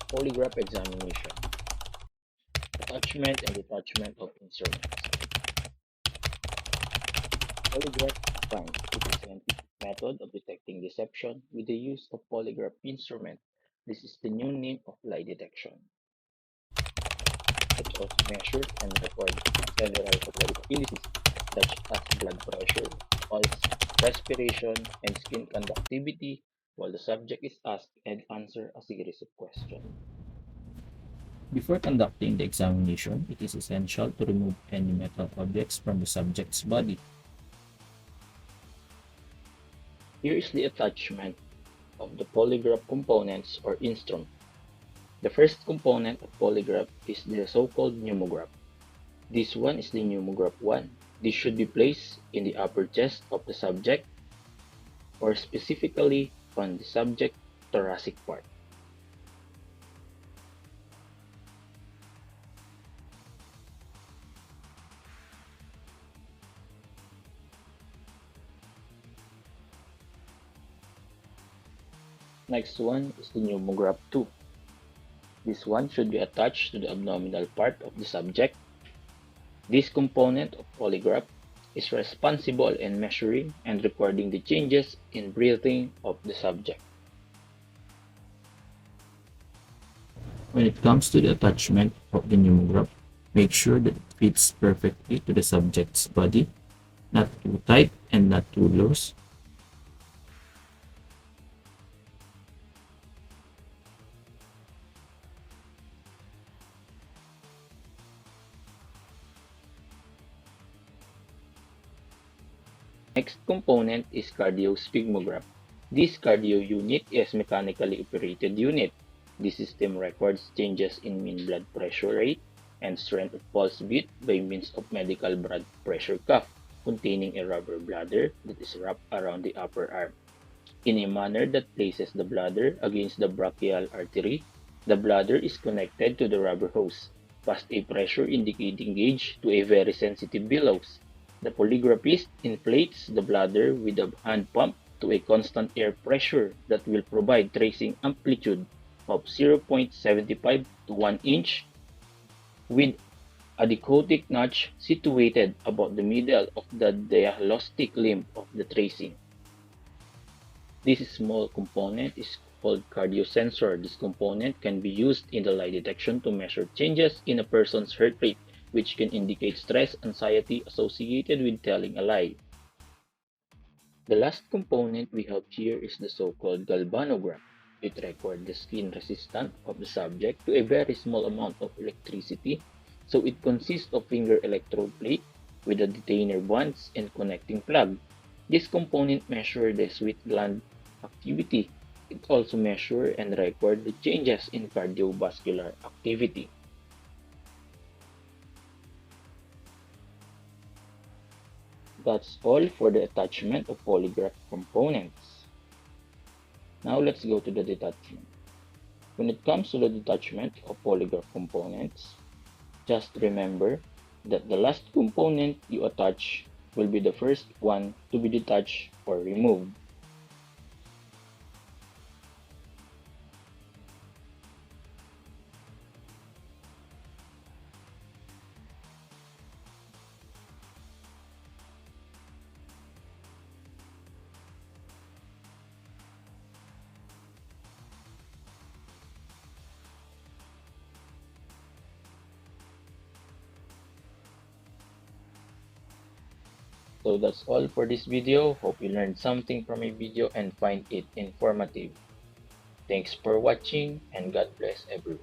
Polygraph examination, attachment and detachment of instruments. Polygraph defines it is a scientific method of detecting deception with the use of polygraph instrument. This is the new name of lie detection. It also measures and records several bodily abilities such as blood pressure, pulse, respiration, and skin conductivity while the subject is asked and answer a series of questions. Before conducting the examination, it is essential to remove any metal objects from the subject's body. Here is the attachment of the polygraph components or instrument. The first component of polygraph is the so-called pneumograph. This one is the pneumograph 1. This should be placed in the upper chest of the subject or specifically on the subject thoracic part. Next one is the pneumograph 2. This one should be attached to the abdominal part of the subject. This component of polygraph is responsible in measuring and recording the changes in breathing of the subject. When it comes to the attachment of the pneumograph, make sure that it fits perfectly to the subject's body, not too tight and not too loose. Next component is cardiosphygmograph. This cardio unit is mechanically operated unit. This system records changes in mean blood pressure rate and strength of pulse beat by means of medical blood pressure cuff containing a rubber bladder that is wrapped around the upper arm in a manner that places the bladder against the brachial artery. The bladder is connected to the rubber hose, past a pressure indicating gauge to a very sensitive bellows. The polygraphist inflates the bladder with a hand pump to a constant air pressure that will provide tracing amplitude of 0.75 to 1 inch with a dichotic notch situated about the middle of the diagnostic limb of the tracing. This small component is called cardiosensor. This component can be used in the lie detection to measure changes in a person's heart rate, which can indicate stress, anxiety associated with telling a lie. The last component we have here is the so-called galvanograph. It records the skin resistance of the subject to a very small amount of electricity, so it consists of finger electrode plate with a detainer bands and connecting plug. This component measures the sweat gland activity. It also measures and records the changes in cardiovascular activity. That's all for the attachment of polygraph components. Now let's go to the detachment. When it comes to the detachment of polygraph components, just remember that the last component you attach will be the first one to be detached or removed. So that's all for this video. Hope you learned something from my video and find it informative. Thanks for watching and God bless everyone.